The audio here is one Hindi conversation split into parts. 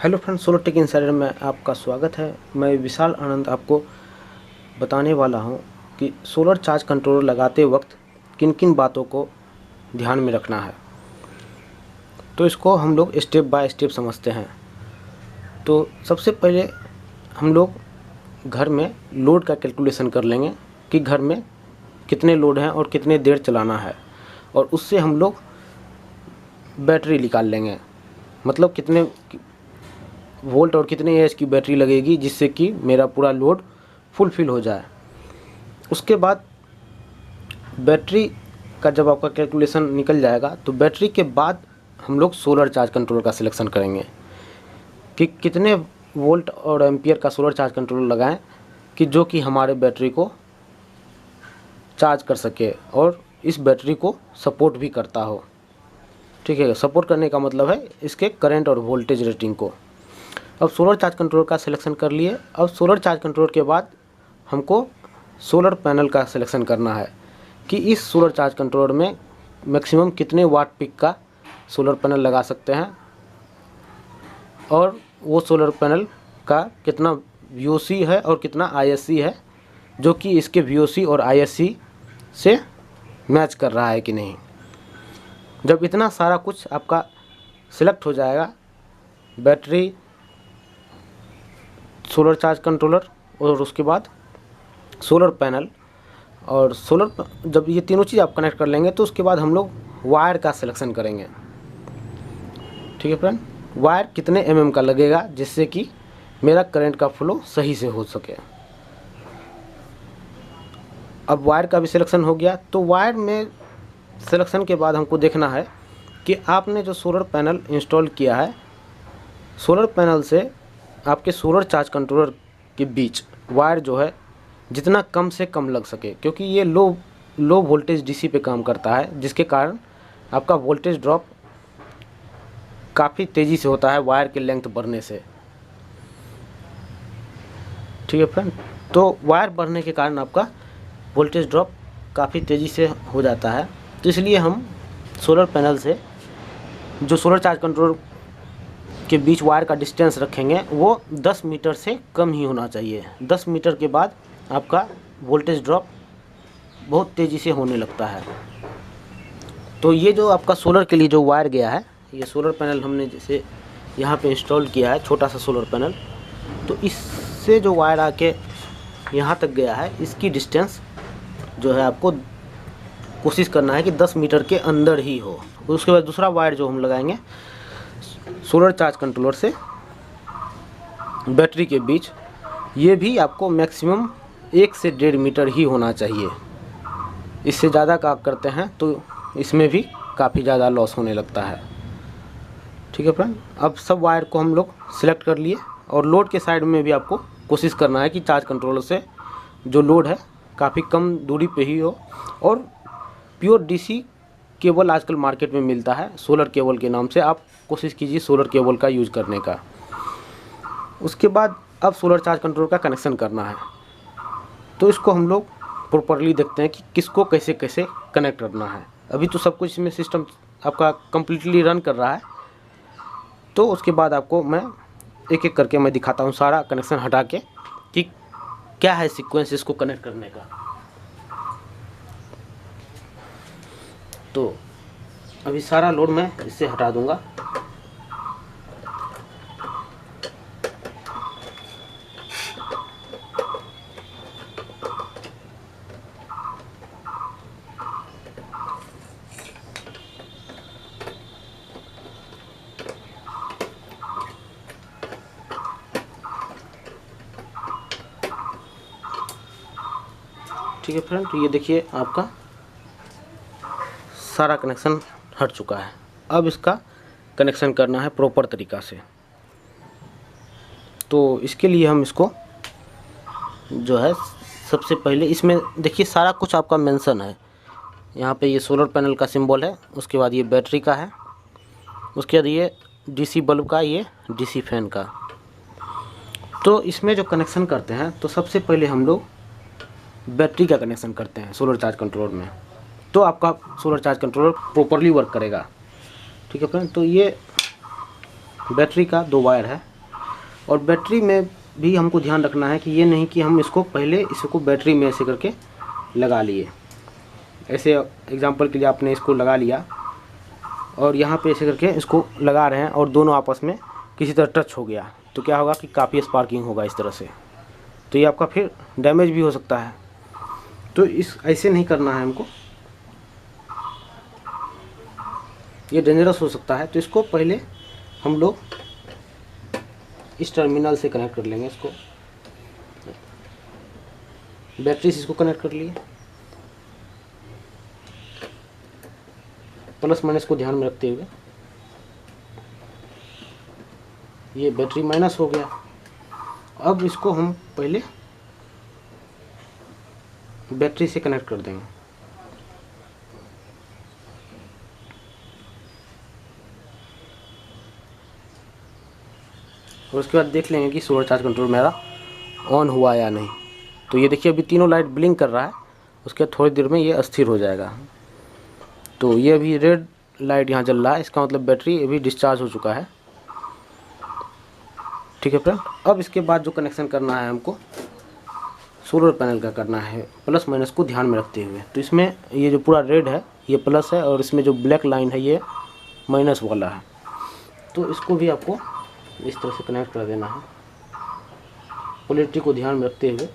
Hello friends, solar tech insider में आपका स्वागत है। मैं विशाल आनंद आपको बताने वाला हूं कि सोलर चार्ज कंट्रोलर लगाते वक्त किन किन बातों को ध्यान में रखना है। तो इसको हम लोग स्टेप बाय स्टेप समझते हैं। तो सबसे पहले हम लोग घर में लोड का कैलकुलेशन कर लेंगे कि घर में कितने लोड हैं और कितने देर चलाना है, और उससे हम लोग बैटरी निकाल लेंगे, मतलब कितने वोल्ट और कितने एच की बैटरी लगेगी जिससे कि मेरा पूरा लोड फुलफिल हो जाए। उसके बाद बैटरी का जब आपका कैलकुलेशन निकल जाएगा तो बैटरी के बाद हम लोग सोलर चार्ज कंट्रोलर का सिलेक्शन करेंगे कि कितने वोल्ट और एम्पियर का सोलर चार्ज कंट्रोलर लगाएं कि जो कि हमारे बैटरी को चार्ज कर सके और इस बैटरी को सपोर्ट भी करता हो। ठीक है, सपोर्ट करने का मतलब है इसके करंट और वोल्टेज रेटिंग को। अब सोलर चार्ज कंट्रोलर का सिलेक्शन कर लिए। अब सोलर चार्ज कंट्रोलर के बाद हमको सोलर पैनल का सिलेक्शन करना है कि इस सोलर चार्ज कंट्रोलर में मैक्सिमम कितने वाट पीक का सोलर पैनल लगा सकते हैं, और वो सोलर पैनल का कितना VOC है और कितना ISC है, जो कि इसके VOC और ISC से मैच कर रहा है कि नहीं। जब इतना सारा कुछ आपका सिलेक्ट हो जाएगा, बैटरी, सोलर चार्ज कंट्रोलर और उसके बाद सोलर पैनल और जब ये तीनों चीज़ आप कनेक्ट कर लेंगे तो उसके बाद हम लोग वायर का सिलेक्शन करेंगे। ठीक है फ्रेंड, वायर कितने mm का लगेगा जिससे कि मेरा करंट का फ्लो सही से हो सके। अब वायर का भी सिलेक्शन हो गया। तो वायर में सिलेक्शन के बाद हमको देखना है कि आपने जो सोलर पैनल इंस्टॉल किया है, सोलर पैनल से आपके सोलर चार्ज कंट्रोलर के बीच वायर जो है जितना कम से कम लग सके, क्योंकि ये लो वोल्टेज DC पे काम करता है, जिसके कारण आपका वोल्टेज ड्रॉप काफ़ी तेज़ी से होता है वायर के लेंथ बढ़ने से। ठीक है फ्रेंड, तो वायर बढ़ने के कारण आपका वोल्टेज ड्रॉप काफ़ी तेज़ी से हो जाता है। तो इसलिए हम सोलर पैनल से जो सोलर चार्ज कंट्रोलर के बीच वायर का डिस्टेंस रखेंगे वो 10 मीटर से कम ही होना चाहिए। 10 मीटर के बाद आपका वोल्टेज ड्रॉप बहुत तेज़ी से होने लगता है। तो ये जो आपका सोलर के लिए जो वायर गया है, ये सोलर पैनल हमने जैसे यहाँ पे इंस्टॉल किया है, छोटा सा सोलर पैनल, तो इससे जो वायर आके यहाँ तक गया है, इसकी डिस्टेंस जो है आपको कोशिश करना है कि 10 मीटर के अंदर ही हो। उसके बाद दूसरा वायर जो हम लगाएंगे सोलर चार्ज कंट्रोलर से बैटरी के बीच, ये भी आपको मैक्सिमम 1 से 1.5 मीटर ही होना चाहिए। इससे ज़्यादा का करते हैं तो इसमें भी काफ़ी ज़्यादा लॉस होने लगता है। ठीक है फ्रेंड, अब सब वायर को हम लोग सिलेक्ट कर लिए, और लोड के साइड में भी आपको कोशिश करना है कि चार्ज कंट्रोलर से जो लोड है काफ़ी कम दूरी पे ही हो, और प्योर DC केबल आजकल मार्केट में मिलता है सोलर केबल के नाम से, आप कोशिश कीजिए सोलर केबल का यूज़ करने का। उसके बाद अब सोलर चार्ज कंट्रोलर का कनेक्शन करना है। तो इसको हम लोग प्रॉपरली देखते हैं कि किसको कैसे कैसे कनेक्ट करना है। अभी तो सब कुछ इसमें सिस्टम आपका कम्प्लीटली रन कर रहा है, तो उसके बाद आपको मैं एक एक करके मैं दिखाता हूँ सारा कनेक्शन हटा के कि क्या है सीक्वेंस इसको कनेक्ट करने का। तो अभी सारा लोड मैं इससे हटा दूंगा। ठीक है फ्रेंड, तो ये देखिए आपका सारा कनेक्शन हट चुका है। अब इसका कनेक्शन करना है प्रॉपर तरीक़ा से। तो इसके लिए हम इसको जो है सबसे पहले इसमें देखिए सारा कुछ आपका मेंशन है। यहाँ पे ये सोलर पैनल का सिंबल है, उसके बाद ये बैटरी का है, उसके बाद ये DC बल्ब का, ये DC फैन का। तो इसमें जो कनेक्शन करते हैं तो सबसे पहले हम लोग बैटरी का कनेक्शन करते हैं सोलर चार्ज कंट्रोलर में, तो आपका solar charge controller properly work करेगा। ठीक है फ्रेंड, तो ये बैटरी का 2 वायर है, और बैटरी में भी हमको ध्यान रखना है कि ये नहीं कि हम इसको बैटरी में ऐसे करके लगा लिए। ऐसे एग्जांपल के लिए आपने इसको लगा लिया और यहाँ पे ऐसे करके इसको लगा रहे हैं और दोनों आपस में किसी तरह टच हो गया तो क्या होगा कि काफ़ी स्पार्किंग होगा इस तरह से, तो ये आपका फिर डैमेज भी हो सकता है। तो ऐसे नहीं करना है हमको, ये डेंजरस हो सकता है। तो इसको पहले हम लोग इस टर्मिनल से कनेक्ट कर लेंगे। इसको बैटरी से इसको कनेक्ट कर लिए, प्लस माइनस को ध्यान में रखते हुए। ये बैटरी माइनस हो गया। अब इसको हम पहले बैटरी से कनेक्ट कर देंगे। और उसके बाद देख लेंगे कि सोलर चार्ज कंट्रोल मेरा ऑन हुआ या नहीं। तो ये देखिए अभी तीनों लाइट ब्लिंक कर रहा है, उसके बाद थोड़ी देर में ये अस्थिर हो जाएगा। तो ये अभी रेड लाइट यहाँ जल रहा है, इसका मतलब बैटरी अभी डिस्चार्ज हो चुका है। ठीक है फ्रेंड, अब इसके बाद जो कनेक्शन करना है हमको सोलर पैनल का करना है, प्लस माइनस को ध्यान में रखते हुए। तो इसमें ये जो पूरा रेड है ये प्लस है और इसमें जो ब्लैक लाइन है ये माइनस वाला है। तो इसको भी आपको इस तरह से कनेक्ट कर देना है, पोलैरिटी को ध्यान में रखते हुए।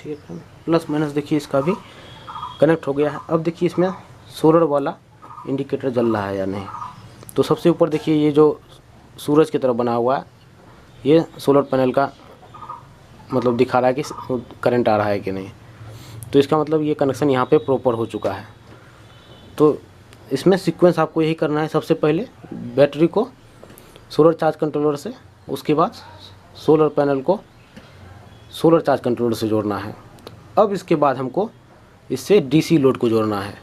ठीक है, प्लस माइनस देखिए इसका भी कनेक्ट हो गया है। अब देखिए इसमें सोलर वाला इंडिकेटर जल रहा है या नहीं। तो सबसे ऊपर देखिए ये जो सूरज की तरह बना हुआ है ये सोलर पैनल का मतलब दिखा रहा है कि करंट आ रहा है कि नहीं। तो इसका मतलब ये कनेक्शन यहाँ पे प्रॉपर हो चुका है। तो इसमें सीक्वेंस आपको यही करना है, सबसे पहले बैटरी को सोलर चार्ज कंट्रोलर से, उसके बाद सोलर पैनल को सोलर चार्ज कंट्रोलर से जोड़ना है। अब इसके बाद हमको इससे डीसी लोड को जोड़ना है।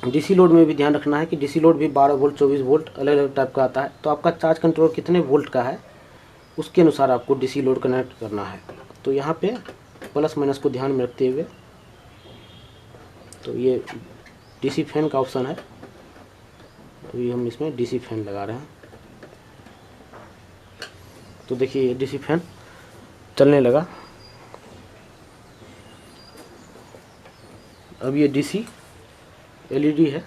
डीसी लोड में भी ध्यान रखना है कि डीसी लोड भी 12 वोल्ट 24 वोल्ट अलग अलग टाइप का आता है। तो आपका चार्ज कंट्रोलर कितने वोल्ट का है उसके अनुसार आपको डीसी लोड कनेक्ट करना है। तो यहाँ पे प्लस माइनस को ध्यान में रखते हुए, तो ये डीसी फैन का ऑप्शन है, तो ये हम इसमें डीसी फैन लगा रहे हैं। तो देखिए ये डीसी फैन चलने लगा। अब ये डीसी एलईडी है,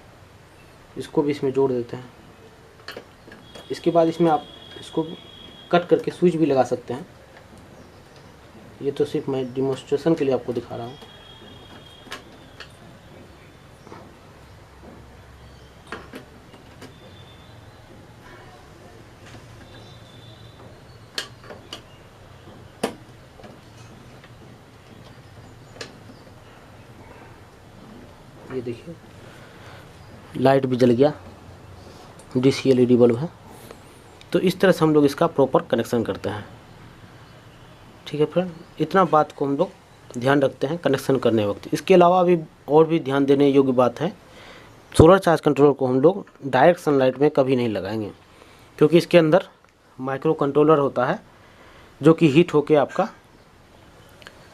इसको भी इसमें जोड़ देते हैं। इसके बाद इसमें आप इसको कट करके स्विच भी लगा सकते हैं। ये तो सिर्फ मैं डिमोन्स्ट्रेशन के लिए आपको दिखा रहा हूँ। ये देखिए लाइट भी जल गया, डीसी एलईडी बल्ब है। तो इस तरह से हम लोग इसका प्रॉपर कनेक्शन करते हैं। ठीक है फ्रेंड, इतना बात को हम लोग ध्यान रखते हैं कनेक्शन करने वक्त। इसके अलावा भी और भी ध्यान देने योग्य बात है, सोलर चार्ज कंट्रोलर को हम लोग डायरेक्ट सनलाइट में कभी नहीं लगाएंगे, क्योंकि इसके अंदर माइक्रो कंट्रोलर होता है जो कि हीट होके आपका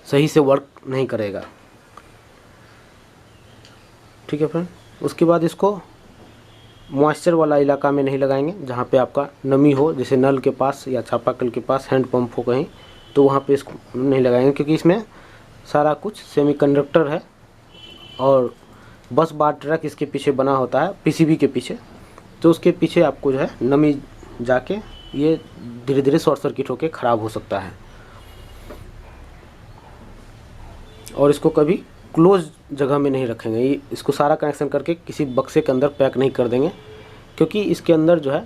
सही से वर्क नहीं करेगा। ठीक है फ्रेंड, उसके बाद इसको मॉइस्चर वाला इलाका में नहीं लगाएंगे, जहाँ पे आपका नमी हो, जैसे नल के पास या चापाकल के पास, हैंड पंप हो कहीं, तो वहाँ पे इसको नहीं लगाएंगे, क्योंकि इसमें सारा कुछ सेमीकंडक्टर है और बस बार ट्रैक इसके पीछे बना होता है पीसीबी के पीछे। तो उसके पीछे आपको जो है नमी जाके ये धीरे धीरे शॉर्ट सर्किट होके ख़राब हो सकता है। और इसको कभी क्लोज जगह में नहीं रखेंगे, इसको सारा कनेक्शन करके किसी बक्से के अंदर पैक नहीं कर देंगे, क्योंकि इसके अंदर जो है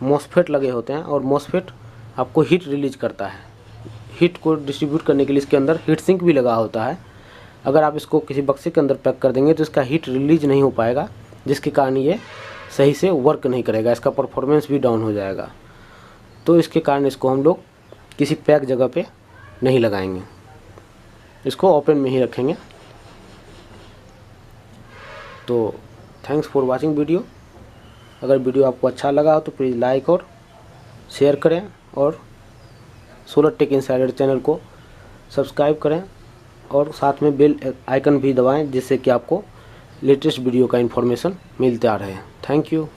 मॉसफेट लगे होते हैं और मॉसफेट आपको हीट रिलीज करता है। हीट को डिस्ट्रीब्यूट करने के लिए इसके अंदर हीट सिंक भी लगा होता है। अगर आप इसको किसी बक्से के अंदर पैक कर देंगे तो इसका हीट रिलीज नहीं हो पाएगा, जिसके कारण ये सही से वर्क नहीं करेगा, इसका परफॉर्मेंस भी डाउन हो जाएगा। तो इसके कारण इसको हम लोग किसी पैक जगह पे नहीं लगाएंगे, इसको ओपन में ही रखेंगे। तो थैंक्स फॉर वाचिंग वीडियो। अगर वीडियो आपको अच्छा लगा हो तो प्लीज़ लाइक और शेयर करें और सोलर टेक इनसाइडर चैनल को सब्सक्राइब करें और साथ में बेल आइकन भी दबाएं, जिससे कि आपको लेटेस्ट वीडियो का इन्फॉर्मेशन मिलता रहे। Thank you.